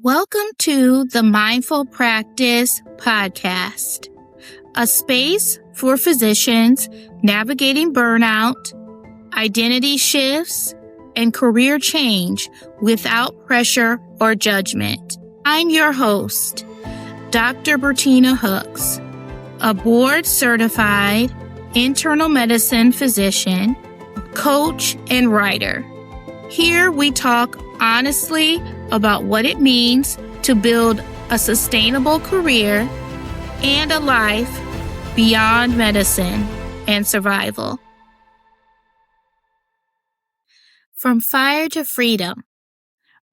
Welcome to the Mindful Practice Podcast, a space for physicians navigating burnout, identity shifts, and career change without pressure or judgment. I'm your host, Dr. Bertina Hooks, a board-certified internal medicine physician, coach, and writer. Here we talk honestly about what it means to build a sustainable career and a life beyond medicine and survival. From Fire to Freedom,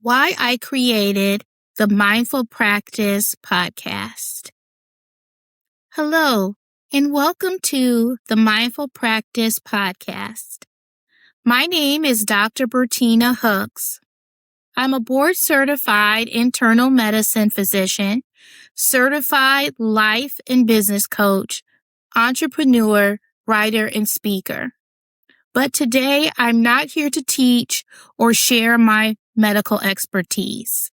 why I created the Mindful Practice Podcast. Hello, and welcome to the Mindful Practice Podcast. My name is Dr. Bertina Hooks. I'm a board-certified internal medicine physician, certified life and business coach, entrepreneur, writer, and speaker. But today, I'm not here to teach or share my medical expertise.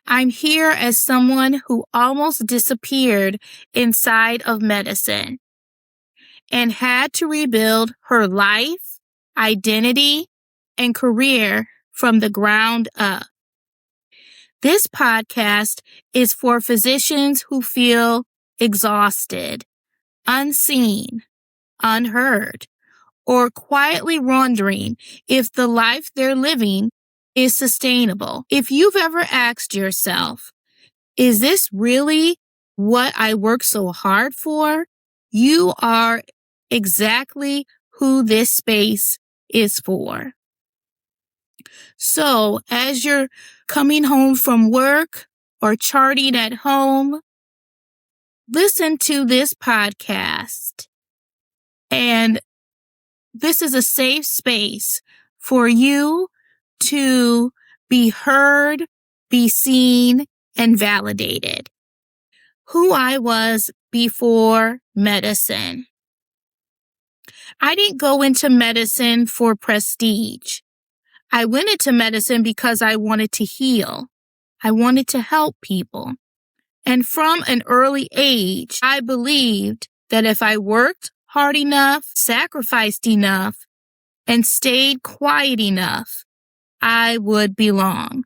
I'm here as someone who almost disappeared inside of medicine and had to rebuild her life, identity, and career from the ground up. This podcast is for physicians who feel exhausted, unseen, unheard, or quietly wondering if the life they're living is sustainable. If you've ever asked yourself, is this really what I work so hard for? You are exactly who this space is for. So, as you're coming home from work or charting at home, listen to this podcast. And this is a safe space for you to be heard, be seen, and validated. Who I was before medicine. I didn't go into medicine for prestige. I went into medicine because I wanted to heal. I wanted to help people. And from an early age, I believed that if I worked hard enough, sacrificed enough, and stayed quiet enough, I would belong.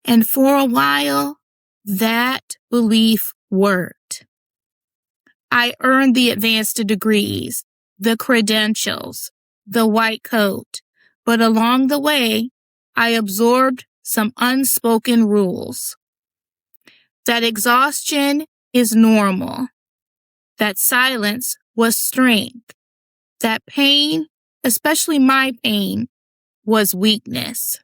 And for a while, that belief worked. I earned the advanced degrees, the credentials, the white coat. But along the way, I absorbed some unspoken rules. That exhaustion is normal. That silence was strength. That pain, especially my pain, was weakness.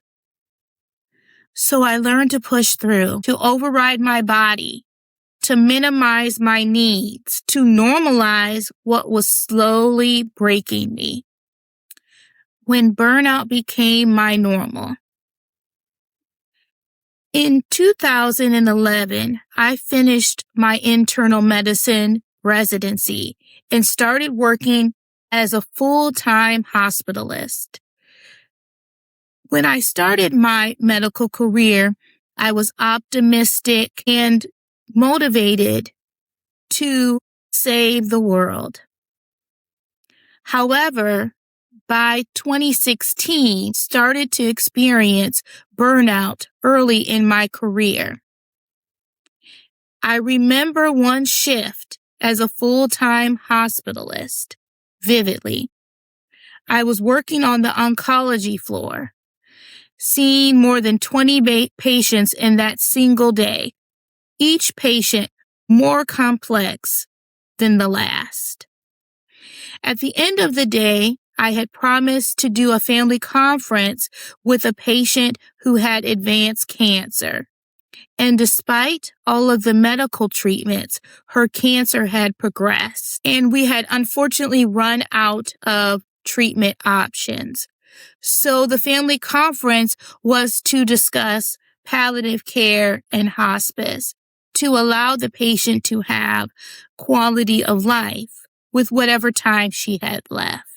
So I learned to push through, to override my body, to minimize my needs, to normalize what was slowly breaking me. When burnout became my normal. In 2011, I finished my internal medicine residency and started working as a full-time hospitalist. When I started my medical career, I was optimistic and motivated to save the world. However, by 2016, started to experience burnout early in my career. I remember one shift as a full-time hospitalist vividly. I was working on the oncology floor, seeing more than 20 patients in that single day, each patient more complex than the last. At the end of the day, I had promised to do a family conference with a patient who had advanced cancer. And despite all of the medical treatments, her cancer had progressed. And we had unfortunately run out of treatment options. So the family conference was to discuss palliative care and hospice to allow the patient to have quality of life with whatever time she had left.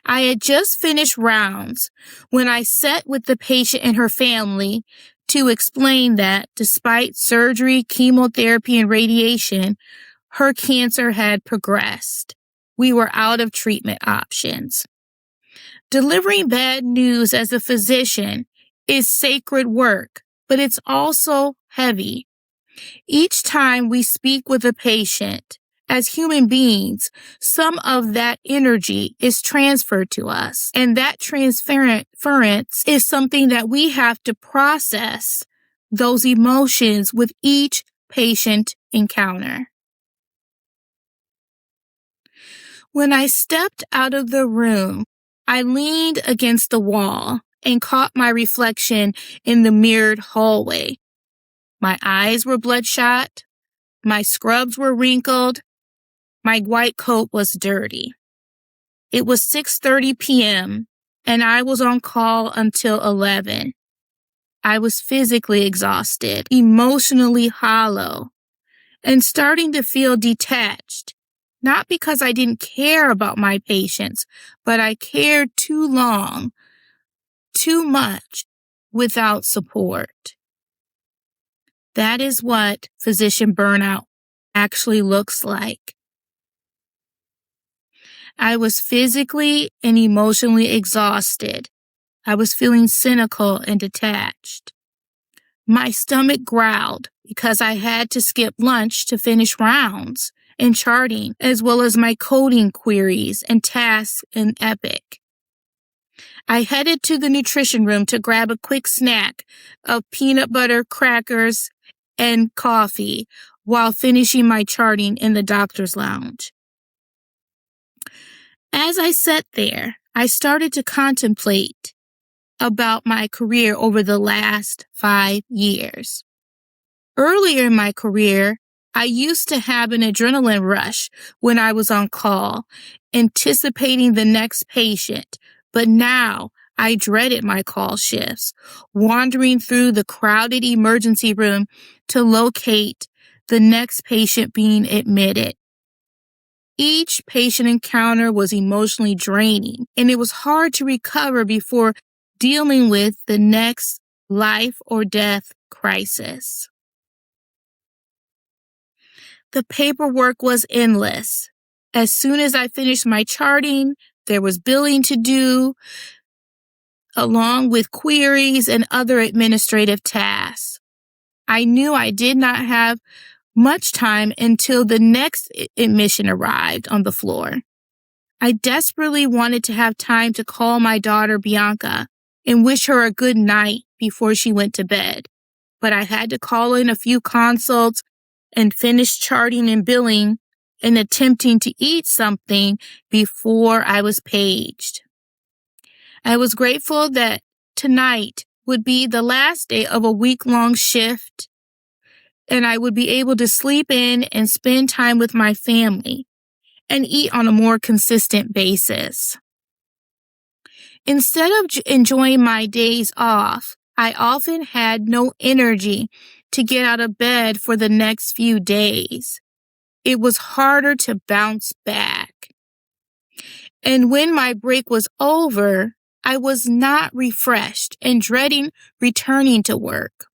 I had just finished rounds when I sat with the patient and her family to explain that despite surgery, chemotherapy, and radiation, her cancer had progressed. We were out of treatment options. Delivering bad news as a physician is sacred work, but it's also heavy. Each time we speak with a patient, as human beings, some of that energy is transferred to us, and that transference is something that we have to process those emotions with each patient encounter. When I stepped out of the room, I leaned against the wall and caught my reflection in the mirrored hallway. My eyes were bloodshot, my scrubs were wrinkled, my white coat was dirty. It was 6:30 p.m., and I was on call until 11. I was physically exhausted, emotionally hollow, and starting to feel detached. Not because I didn't care about my patients, but I cared too long, too much, without support. That is what physician burnout actually looks like. I was physically and emotionally exhausted. I was feeling cynical and detached. My stomach growled because I had to skip lunch to finish rounds and charting, as well as my coding queries and tasks in Epic. I headed to the nutrition room to grab a quick snack of peanut butter, crackers, and coffee while finishing my charting in the doctor's lounge. As I sat there, I started to contemplate about my career over the last 5 years. Earlier in my career, I used to have an adrenaline rush when I was on call, anticipating the next patient, but now I dreaded my call shifts, wandering through the crowded emergency room to locate the next patient being admitted. Each patient encounter was emotionally draining, and it was hard to recover before dealing with the next life or death crisis. The paperwork was endless. As soon as I finished my charting, there was billing to do, along with queries and other administrative tasks. I knew I did not have much time until the next admission arrived on the floor. I desperately wanted to have time to call my daughter Bianca and wish her a good night before she went to bed, but I had to call in a few consults and finish charting and billing and attempting to eat something before I was paged. I was grateful that tonight would be the last day of a week-long shift, and I would be able to sleep in and spend time with my family and eat on a more consistent basis. Instead of enjoying my days off, I often had no energy to get out of bed for the next few days. It was harder to bounce back. And when my break was over, I was not refreshed and dreading returning to work.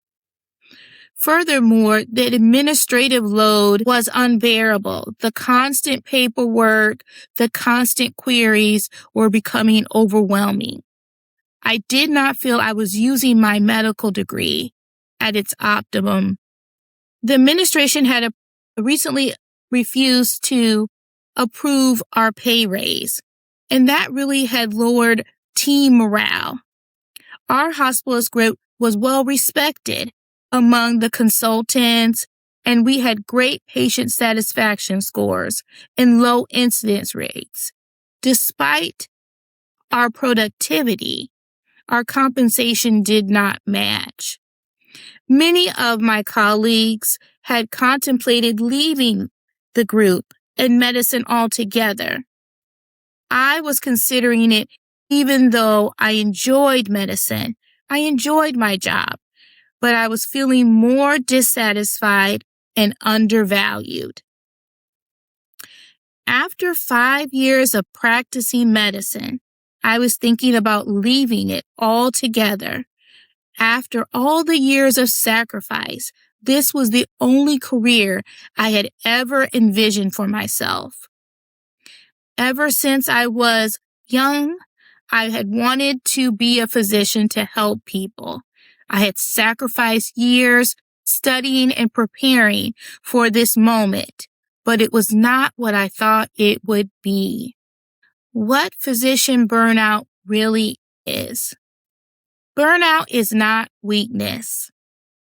Furthermore, the administrative load was unbearable. The constant paperwork, the constant queries were becoming overwhelming. I did not feel I was using my medical degree at its optimum. The administration had recently refused to approve our pay raise, and that really had lowered team morale. Our hospitalist group was well respected among the consultants, and we had great patient satisfaction scores and low incidence rates. Despite our productivity, our compensation did not match. Many of my colleagues had contemplated leaving the group and medicine altogether. I was considering it even though I enjoyed medicine. I enjoyed my job, but I was feeling more dissatisfied and undervalued. After 5 years of practicing medicine, I was thinking about leaving it altogether. After all the years of sacrifice, this was the only career I had ever envisioned for myself. Ever since I was young, I had wanted to be a physician to help people. I had sacrificed years studying and preparing for this moment, but it was not what I thought it would be. What physician burnout really is. Burnout is not weakness.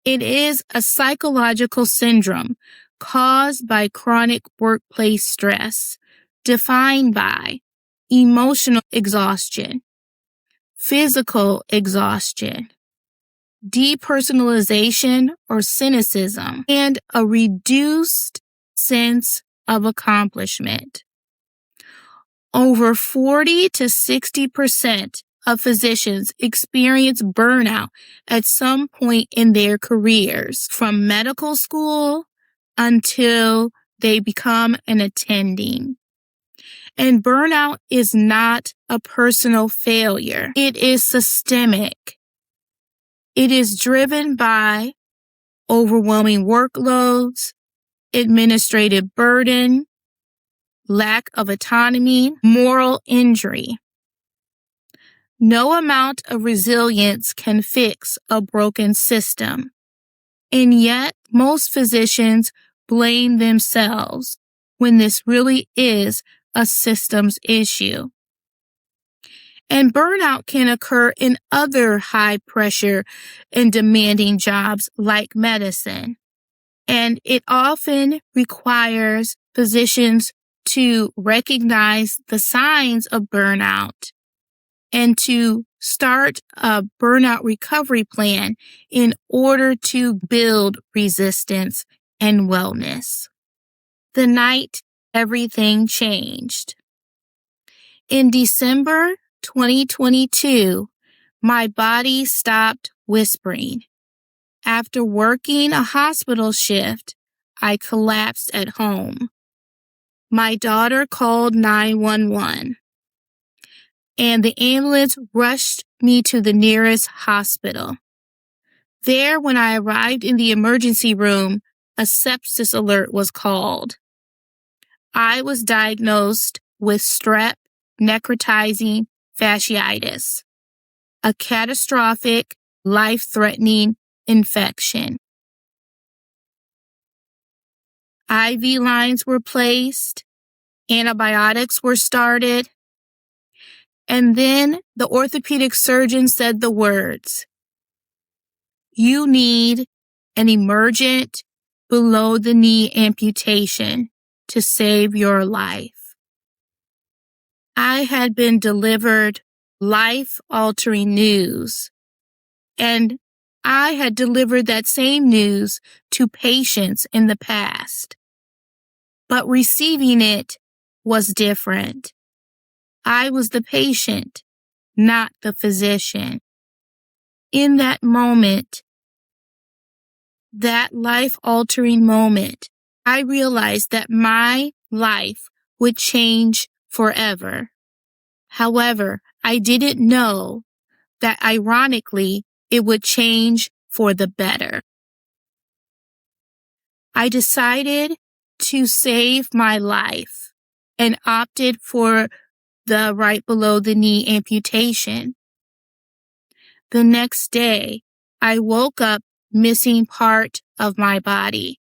It is a psychological syndrome caused by chronic workplace stress, defined by emotional exhaustion, physical exhaustion, depersonalization or cynicism, and a reduced sense of accomplishment. Over 40 to 60% of physicians experience burnout at some point in their careers, from medical school until they become an attending. And burnout is not a personal failure. It is systemic. It is driven by overwhelming workloads, administrative burden, lack of autonomy, moral injury. No amount of resilience can fix a broken system. And yet, most physicians blame themselves when this really is a systems issue. And burnout can occur in other high pressure and demanding jobs like medicine. And it often requires physicians to recognize the signs of burnout and to start a burnout recovery plan in order to build resistance and wellness. The night everything changed. In December 2022, my body stopped whispering. After working a hospital shift, I collapsed at home. My daughter called 911, and the ambulance rushed me to the nearest hospital. There, when I arrived in the emergency room, a sepsis alert was called. I was diagnosed with strep necrotizing fasciitis, a catastrophic, life-threatening infection. IV lines were placed, antibiotics were started, and then the orthopedic surgeon said the words, "You need an emergent below-the-knee amputation to save your life." I had been delivered life-altering news, and I had delivered that same news to patients in the past. But receiving it was different. I was the patient, not the physician. In that moment, that life-altering moment, I realized that my life would change forever. However, I didn't know that ironically, it would change for the better. I decided to save my life and opted for the right below the knee amputation. The next day, I woke up missing part of my body.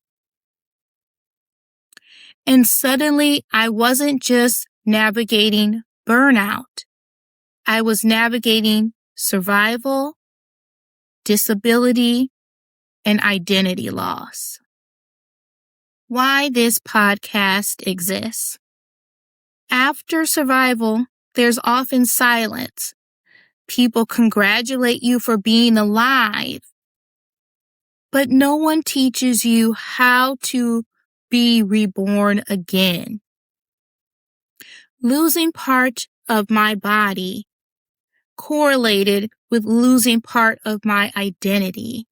And suddenly, I wasn't just navigating burnout. I was navigating survival, disability, and identity loss. Why this podcast exists. After survival, there's often silence. People congratulate you for being alive, but no one teaches you how to be reborn again. Losing part of my body correlated with losing part of my identity.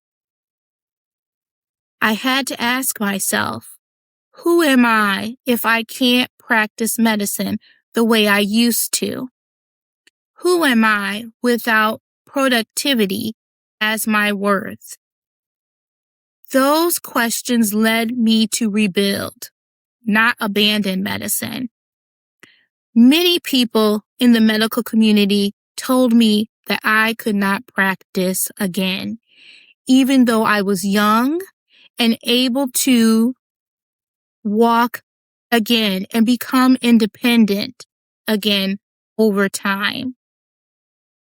I had to ask myself, who am I if I can't practice medicine the way I used to? Who am I without productivity as my worth? Those questions led me to rebuild, not abandon medicine. Many people in the medical community told me that I could not practice again, even though I was young and able to walk again and become independent again over time.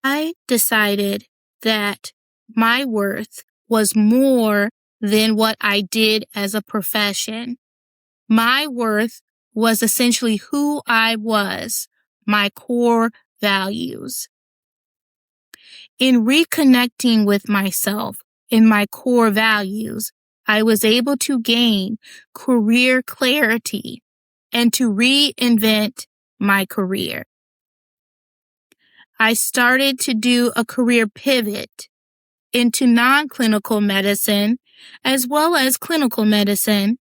I decided that my worth was more than what I did as a profession. My worth was essentially who I was, my core values. In reconnecting with myself and my core values, I was able to gain career clarity and to reinvent my career. I started to do a career pivot into non-clinical medicine as well as clinical medicine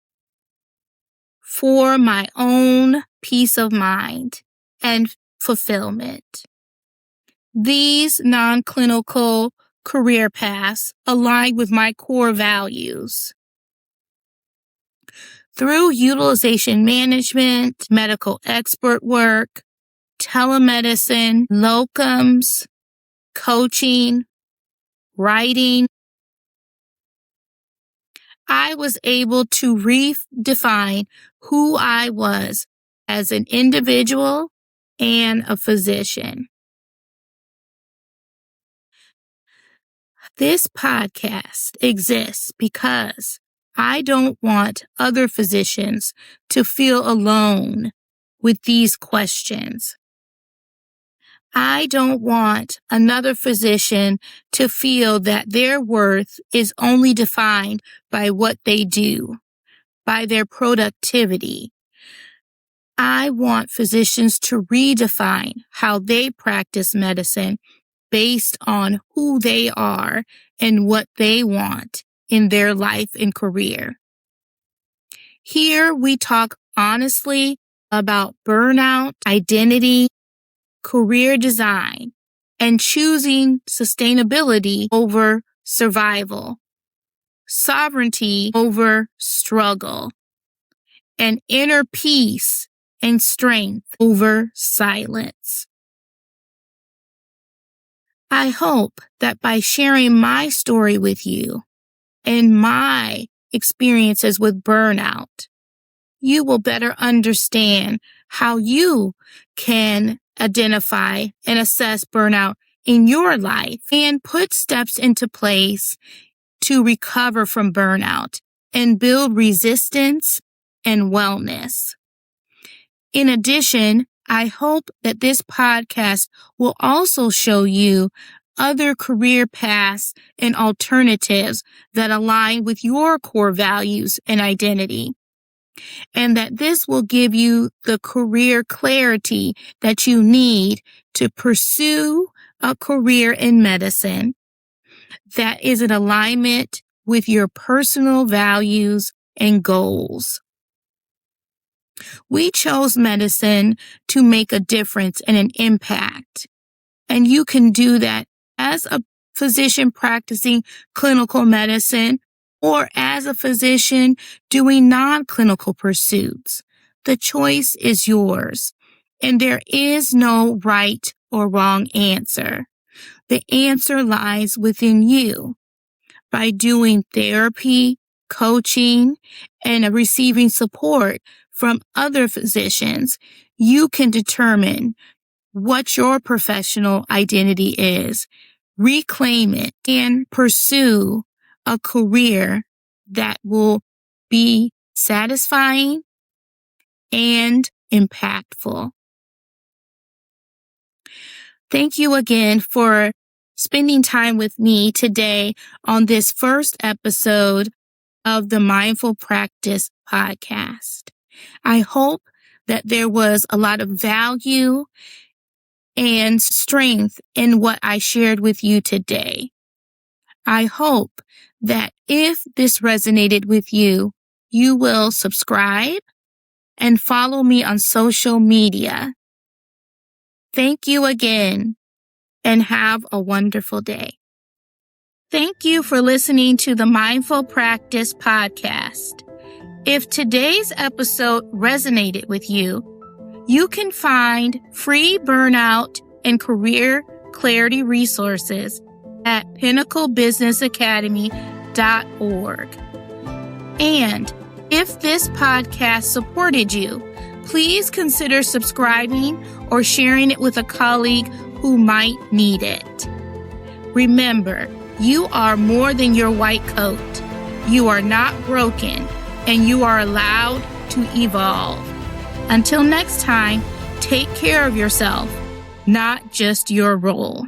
for my own peace of mind and fulfillment. These non-clinical career paths align with my core values. Through utilization management, medical expert work, telemedicine, locums, coaching, writing, I was able to redefine who I was as an individual and a physician. This podcast exists because I don't want other physicians to feel alone with these questions. I don't want another physician to feel that their worth is only defined by what they do, by their productivity. I want physicians to redefine how they practice medicine based on who they are and what they want in their life and career. Here we talk honestly about burnout, identity, career design, and choosing sustainability over survival, sovereignty over struggle, and inner peace and strength over silence. I hope that by sharing my story with you and my experiences with burnout, you will better understand how you can identify and assess burnout in your life and put steps into place to recover from burnout and build resistance and wellness. In addition, I hope that this podcast will also show you other career paths and alternatives that align with your core values and identity, and that this will give you the career clarity that you need to pursue a career in medicine that is in alignment with your personal values and goals. We chose medicine to make a difference and an impact, and you can do that as a physician practicing clinical medicine or as a physician doing non-clinical pursuits. The choice is yours, and there is no right or wrong answer. The answer lies within you. By doing therapy, coaching, and receiving support from other physicians, you can determine what your professional identity is, reclaim it, and pursue a career that will be satisfying and impactful. Thank you again for spending time with me today on this first episode of the Mindful Practice podcast. I hope that there was a lot of value and strength in what I shared with you today. I hope that if this resonated with you, you will subscribe and follow me on social media. Thank you again, and have a wonderful day. Thank you for listening to the Mindful Practice Podcast. If today's episode resonated with you, you can find free burnout and career clarity resources at pinnaclebusinessacademy.org. And if this podcast supported you, please consider subscribing or sharing it with a colleague who might need it. Remember, you are more than your white coat. You are not broken, and you are allowed to evolve. Until next time, take care of yourself, not just your role.